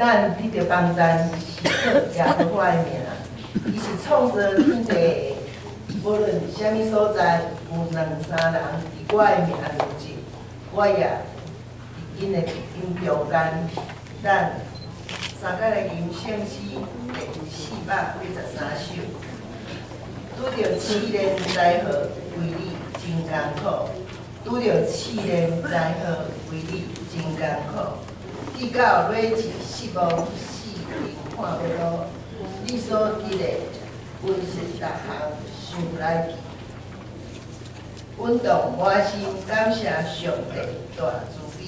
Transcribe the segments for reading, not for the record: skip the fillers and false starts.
咱得着帮咱时刻也好我的命啊！伊是创造天地，无论啥物所在，有两三人伫我的命入籍，我也伫因的因中间，咱三界的人生诗第483首，拄着试炼灾祸，为你真艰苦；拄着试炼灾祸，为你真艰苦。直到落日失望，四面看不到，你所得的温顺逐项想来记。阮动满心感谢上帝大慈悲，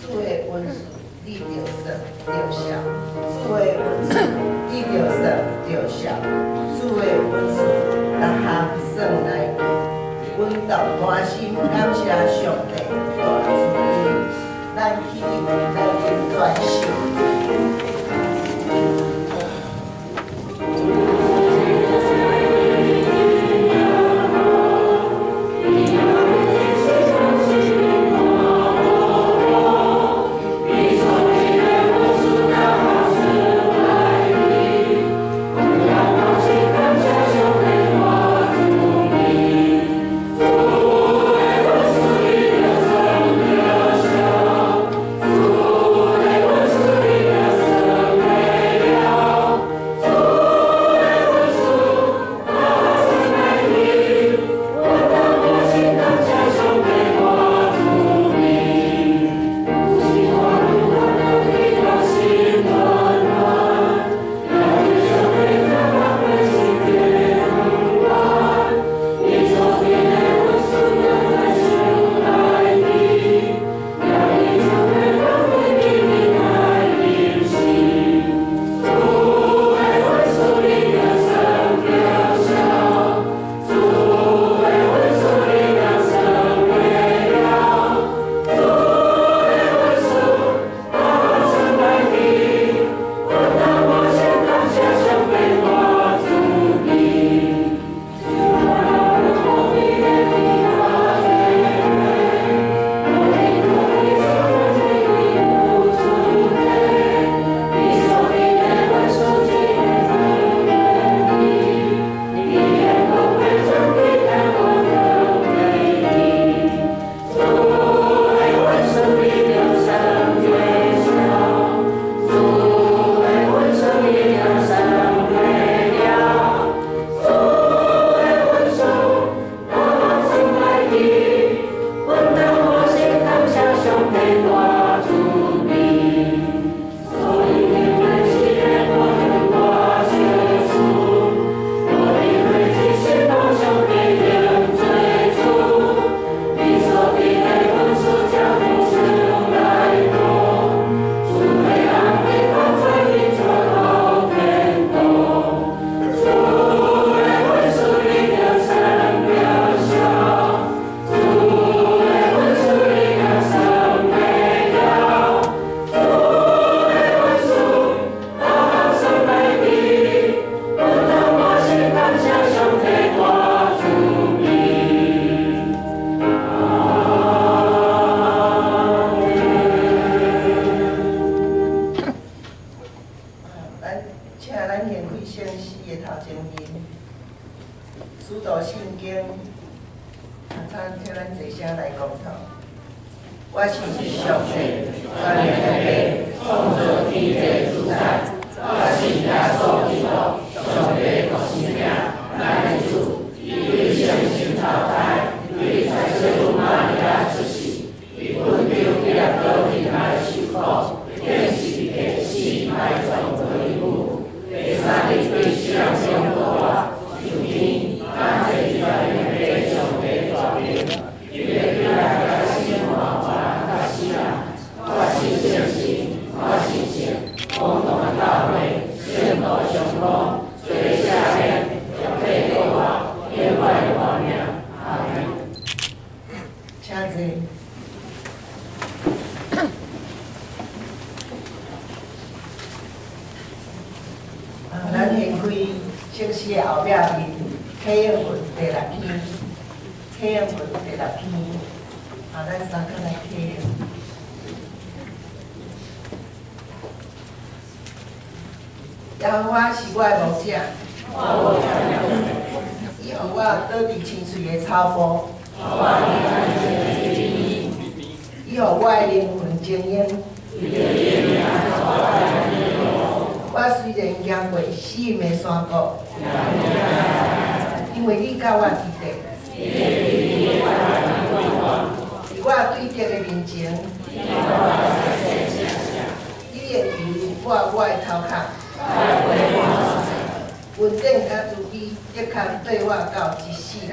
主的温顺你着算着笑，主的温顺你着算着笑，主的温顺逐项算来记。阮动满心感谢上帝大慈悲。咱起立来念全首。耶和华是我的牧者，伊予我倒伫青翠的草坡，伊予我的灵魂静养。我虽然行过死荫的山谷，因为你甲我伫地，伫我对敌的面前，你的球挂我的头壳，稳定甲自己一空对我到一世人。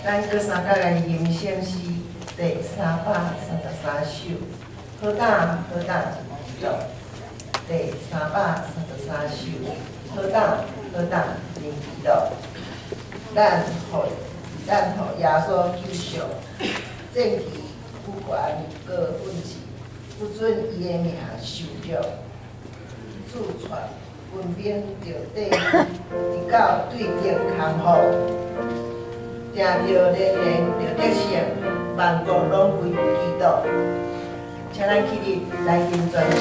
咱过三角的吟诵诗第333首，好打好打录第333首，好打好打灵记录。咱互耶稣救赎，正其不权过本质，不准伊的名受辱。自传文兵着缀直到对敌康复。定着连着得胜，万国拢归基督。请咱起立来吟全首。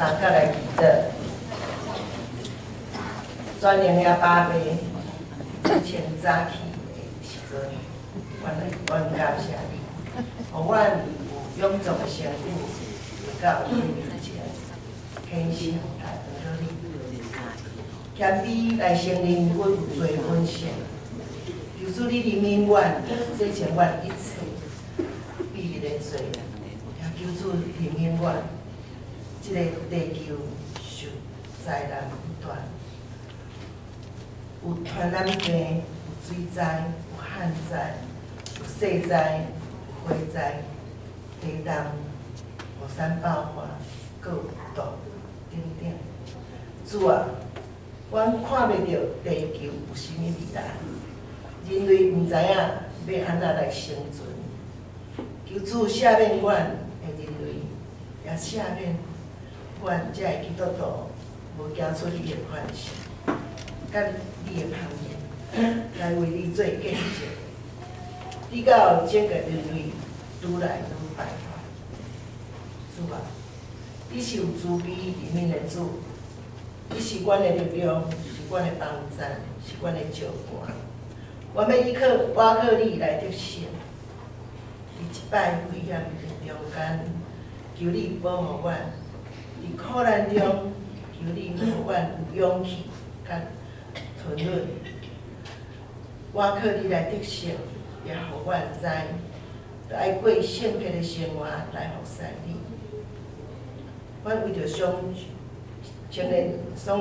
三角来祈祷，专营遐爸爸之前早起的时阵，阮感谢你，互阮有永壮的身躯，会到你面前，虔诚来祷你。谦卑来承认阮有罪本性，求主你怜悯阮，洗净阮一切秘密的罪，也求主怜悯阮。这个地球受灾难不断，有传染病，有水灾，有旱灾，有雪灾，有火灾，地动、火山爆发，各有毒等等。主啊，阮看袂到地球有啥物未来，人类毋知影要安怎来生存。求主赦免阮的人类，也赦免阮这个基督徒无行出你的款式，甲你的旁边，来为你做见证。你到整个人类愈来愈败坏。主啊，你是有慈悲怜悯的主，你是阮的力量，是阮的帮助，是阮的照顾。我要依靠你来得胜。伫一摆危险的中间，求你保护阮；伫苦难中，求你互阮有勇气甲吞忍。我靠你来得胜，也互阮知，着爱过圣洁的生活来服侍你。阮为着双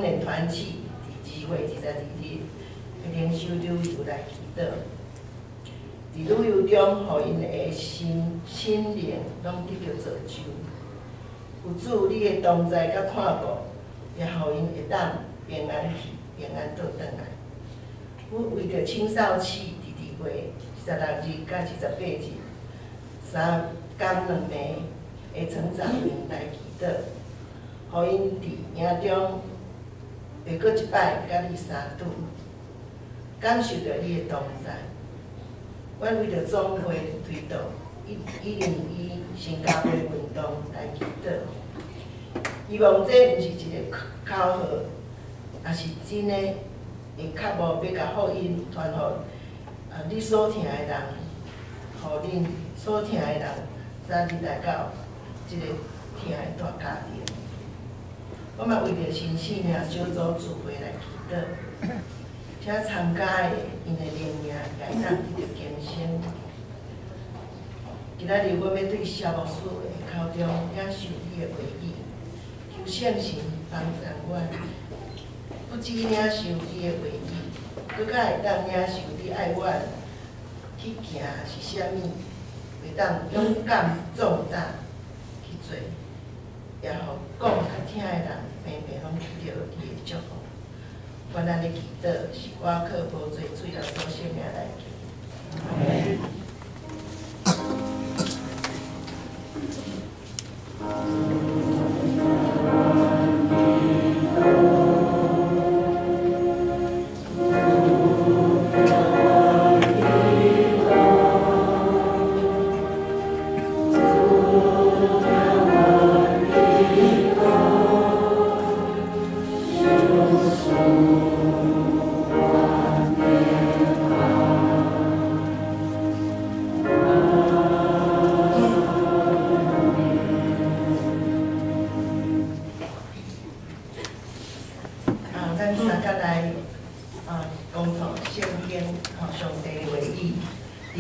年团契伫2月22日的灵修旅游来祈祷。伫旅游中，互因的心灵拢得到造就。有主你的同在甲看顾，也互因会当平安去、平安倒转来。阮为着青少期伫2月26日甲28日3天2暝的成长营来祈祷，互因伫营中会阁一摆甲你相拄，感受到你的同在。阮为着总会推动101新加坡运动来祈祷，希望这毋是一个口号，也是真的会较无要甲福音传互你所听的人，互恁所听的人早日来到这个听的大家庭。我嘛为着新生命小组聚会来祈祷。请参加的因的灵命也会当得到更新。今仔日我要对萧牧师的口中领受你的话语，求圣神帮助阮，不只领受你的话语，搁较会当领受你爱阮去行是啥物，会当勇敢壮大去做，也互讲甲听的人平平拢得到你的祝福。阮安尼祈祷，是我靠无罪水了所生命来祈。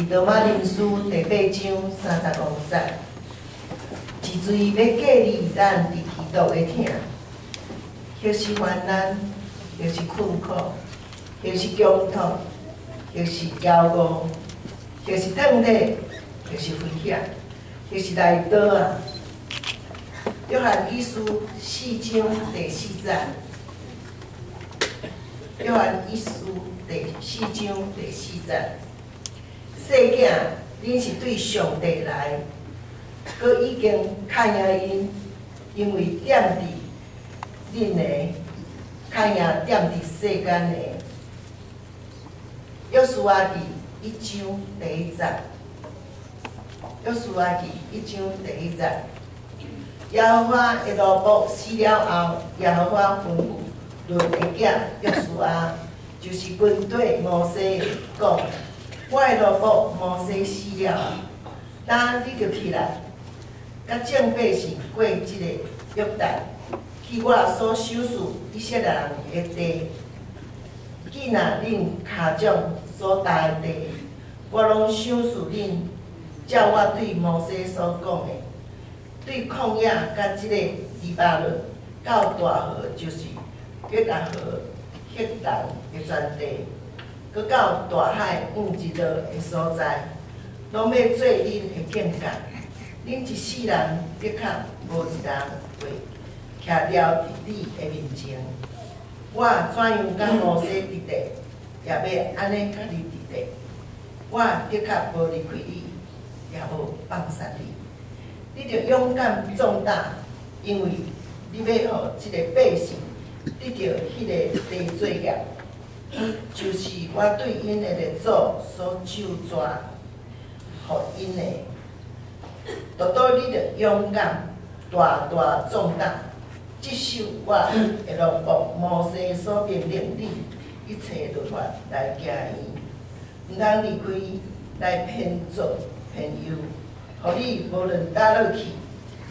罗马人书第8章35节，一罪要隔离咱伫基督的疼，或是患难，或是困苦，或是穷途，或是骄傲，或是痛体，或是危险，或是来倒啊。约翰一书4章第4节，约翰一书第4章第4节。细囝，恁是对上帝来，佮已经看赢因，因为踮伫恁的看赢踮伫世间的。约书亚记1章第1节，约书亚记1章第1节，耶和华的奴仆死了后，耶和华吩咐论的囝约书亚，就是军队摩西讲，我的奴仆摩西死了，当你着起来，甲众百姓过即个约旦，去我所收拾以色列人的地。既然恁骹掌所踏的地，我拢赏赐恁，照我对摩西所讲的，对旷野甲即个黎巴嫩到大河，就是约旦河迄人的全地，搁到大海一路的所在，拢要做恁的境界。恁一世人的确无一人会徛了伫你的面前。我怎样甲摩西伫地，也要安尼甲你伫地。我的确无离开你，也无放散你。你着勇敢壮大，因为你要互即个百姓得到迄个地作业，就是我对因的列祖所咒诅，互因的。多多你着勇敢、大大壮大。即首我的奴仆摩西所命令你一切律法来行伊，毋通离开来偏左偏右，互你无论倒落去，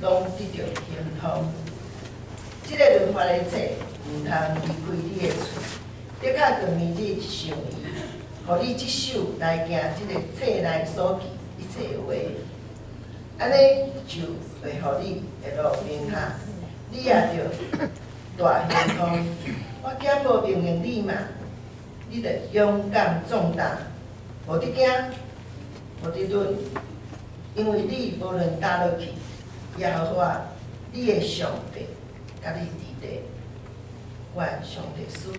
拢得到幸福。即个律法的册毋通离开你的喙，的确着每日想伊，互你即首来行即个册内所记一切话，安尼就会互你会落名下。你也着大幸福，我竟无命令你嘛，你着勇敢壮大，无得惊，无得论，因为你无论倒落去，耶和华你的上帝，甲你伫地，我上帝赐。